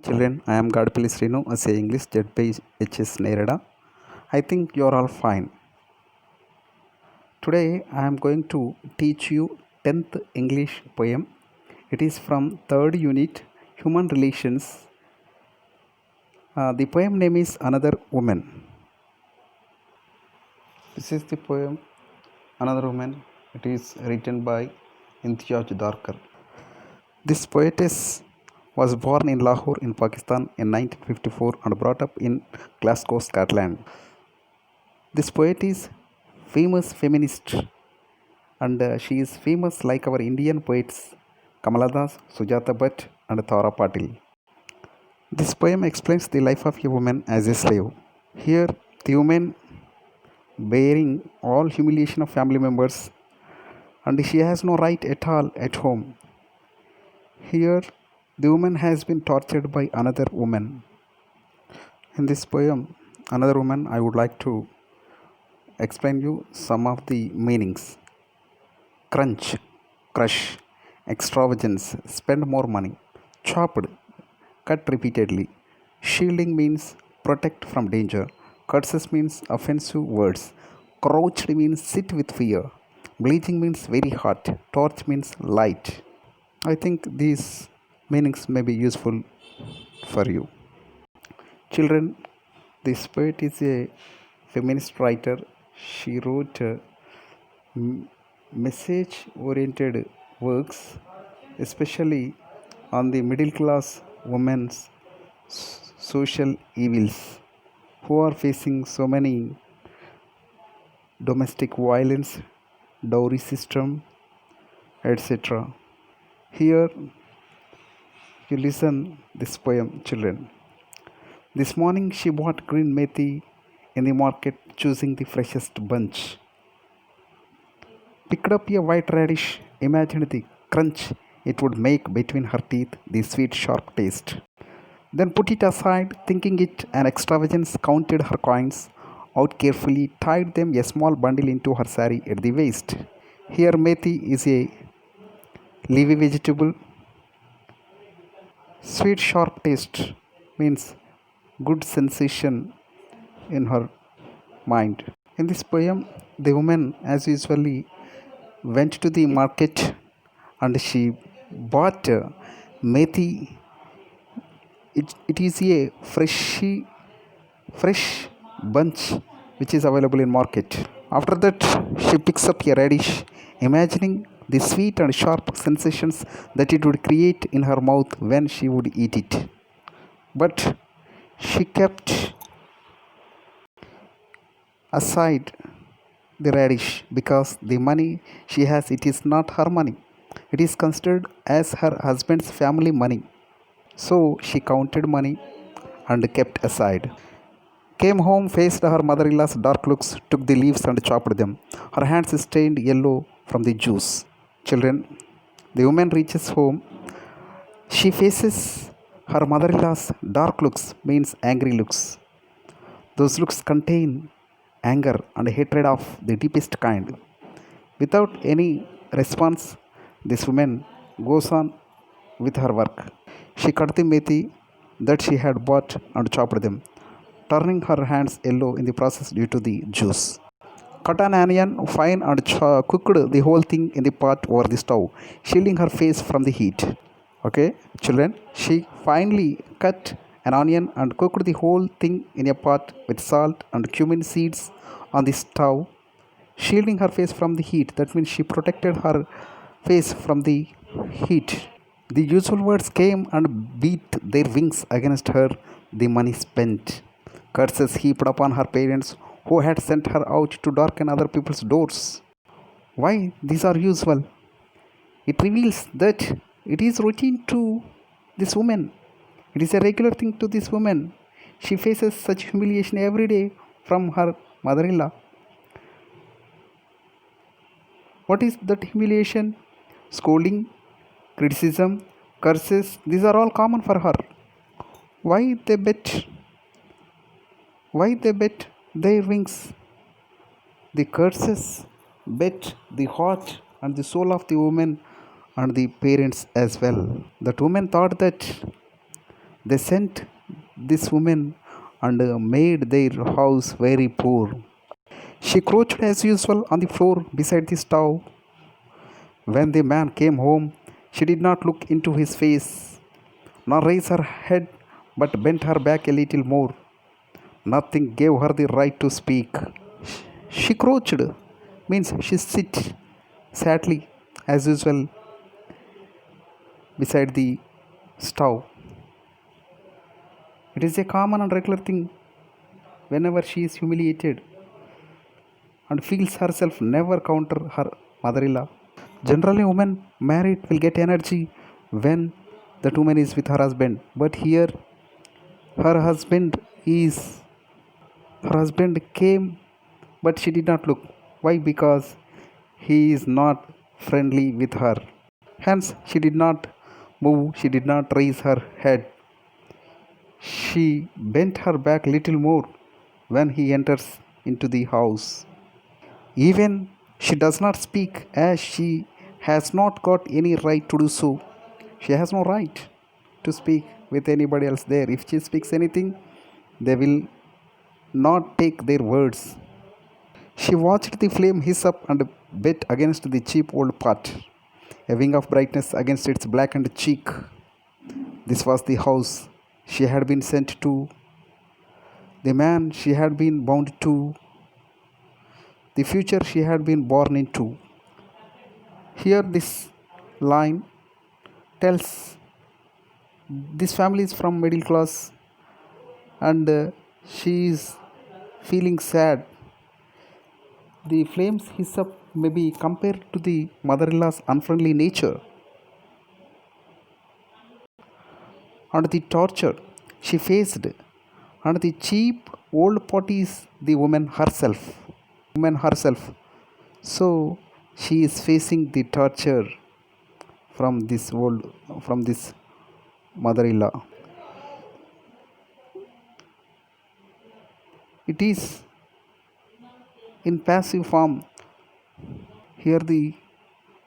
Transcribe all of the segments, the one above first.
Children, I am Gadpilli Srinu, as a English ZPHS Nerada. I think you are all fine. Today I am going to teach you 10th English poem. It is from 3rd unit, Human Relations. The poem name is Another Woman. This is the poem Another Woman. It is written by Imtiaz Darkar. This poetess was born in Lahore in Pakistan in 1954 and brought up in Glasgow, Scotland. This poet is famous feminist and she is famous like our Indian poets Kamala Das, Sujata Bhatt and Thara Patil. This poem explains the life of a woman as a slave. Here the woman bearing all humiliation of family members and she has no right at all at home. Here the woman has been tortured by another woman. In this poem, Another Woman, I would like to explain you some of the meanings. Crunch, crush, extravagance, spend more money. Chopped, cut repeatedly. Shielding means protect from danger. Curses means offensive words. Crouched means sit with fear. Bleaching means very hot. Torch means light. I think these meanings may be useful for you. Children, this poet is a feminist writer. She wrote message oriented works, especially on the middle class women's social evils who are facing so many domestic violence, dowry system, etc. Here you listen this poem, children. This morning she bought green methi in the market, choosing the freshest bunch. Picked up a white radish, imagined the crunch it would make between her teeth, the sweet sharp taste. Then put it aside, thinking it an extravagance, counted her coins out carefully, tied them a small bundle into her sari at the waist. Here methi is a leafy vegetable. Sweet sharp taste means good sensation in her mind. In this poem, the woman, as usually, went to the market and she bought methi. It is a fresh bunch which is available in market. After that, she picks up a radish, imagining the sweet and sharp sensations that it would create in her mouth when she would eat it. But she kept aside the radish because the money she has, it is not her money. It is considered as her husband's family money. So she counted money and kept aside. Came home, faced her mother-in-law's dark looks, took the leaves and chopped them. Her hands stained yellow from the juice. Children, the woman reaches home. She faces her mother-in-law's dark looks, means angry looks. Those looks contain anger and hatred of the deepest kind. Without any response, this woman goes on with her work. She cut the methi that she had bought and chopped them, turning her hands yellow in the process due to the juice. Cut an onion fine and cooked the whole thing in the pot over the stove, shielding her face from the heat. Okay, children, she finally cut an onion and cooked the whole thing in a pot with salt and cumin seeds on the stove, shielding her face from the heat. That means she protected her face from the heat. The usual words came and beat their wings against her, the money spent. Curses heaped upon her parents who had sent her out to darken other people's doors. Why these are usual? It reveals that it is routine to this woman. It is a regular thing to this woman. She faces such humiliation every day from her mother-in-law. What is that humiliation? Scolding, criticism, curses, these are all common for her. Why they bet? Why they bet their wings? The curses bet the heart and the soul of the woman and the parents as well. That woman thought that They sent this woman and made their house very poor. She crouched as usual on the floor beside the stove. When the man came home, she did not look into his face, nor raise her head, but bent her back a little more. Nothing gave her the right to speak. She crouched, means she sit sadly as usual beside the stove. It is a common and regular thing whenever she is humiliated and feels herself never counter her mother-in-law. Generally, woman married will get energy when that woman is with her husband. But here, her husband is her husband came, but she did not look. Why? Because he is not friendly with her. Hence, she did not move. She did not raise her head. She bent her back little more when he enters into the house. Even she does not speak as she has not got any right to do so. She has no right to speak with anybody else there. If she speaks anything, they will not take their words. She watched the flame hiss up and bit against the cheap old pot, a wing of brightness against its blackened cheek. This was the house she had been sent to, the man she had been bound to, the future she had been born into. Here, this line tells this family is from middle class and she is feeling sad. The flames hiss up may be compared to the mother in law's unfriendly nature and the torture she faced, and the cheap old pot is the woman herself. Woman herself. So she is facing the torture from this mother-in-law. It is in passive form. Here the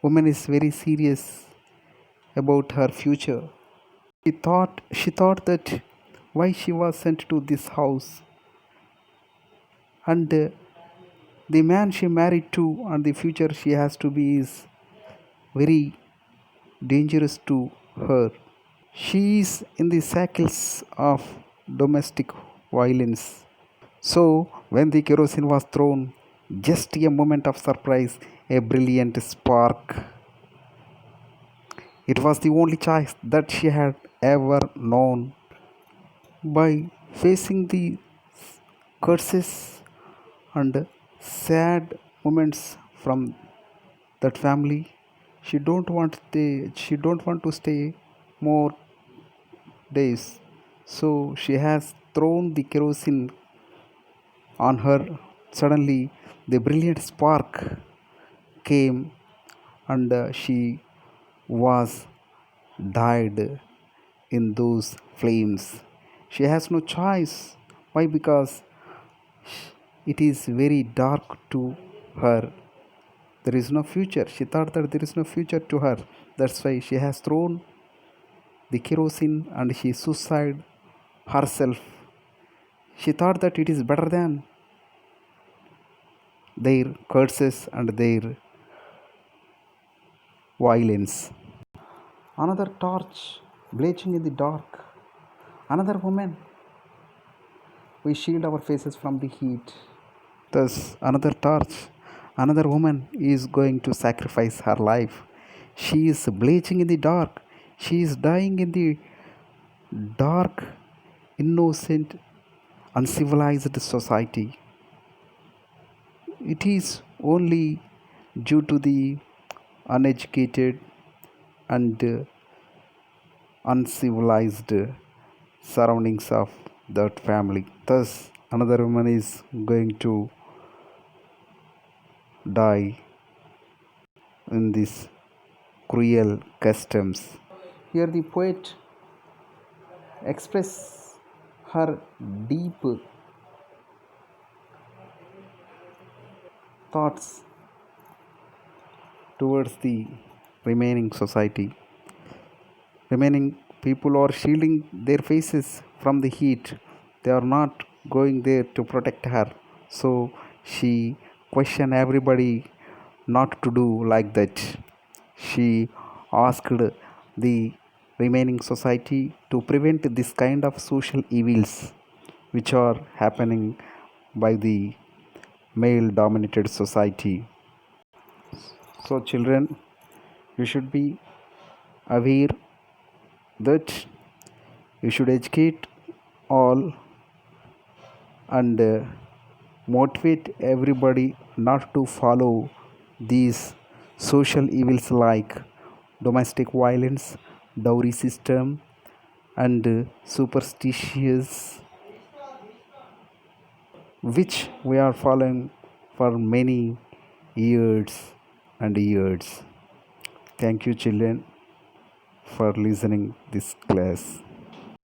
woman is very serious about her future. She thought that why she was sent to this house, and the man she married to and the future she has to be is very dangerous to her. She is in the shackles of domestic violence. So, when the kerosene was thrown, just a moment of surprise, a brilliant spark. It was the only choice that she had ever known. By facing the curses and sad moments from that family, she don't want to stay more days. So she has thrown the kerosene on her. Suddenly, the brilliant spark came and she was died in those flames. She has no choice. Why? Because it is very dark to her. There is no future. She thought that there is no future to her. That's why she has thrown the kerosene and she suicide herself. She thought that it is better than their curses and their violence. Another torch blazing in the dark. Another woman. We shield our faces from the heat. Thus, another torch. Another woman is going to sacrifice her life. She is blazing in the dark. She is dying in the dark, innocent, uncivilized society. It is only due to the uneducated and uncivilized surroundings of that family. Thus, another woman is going to die in these cruel customs. Here, the poet expresses her deep thoughts towards the remaining society, remaining People are shielding their faces from the heat. They are not going there to protect her. So she questioned everybody not to do like that. She asked the remaining society to prevent this kind of social evils which are happening by the male dominated society. So, children, you should be aware that you should educate all and motivate everybody not to follow these social evils like domestic violence, dowry system, and superstitious, which we are following for many years and years. Thank you, children, for listening this class.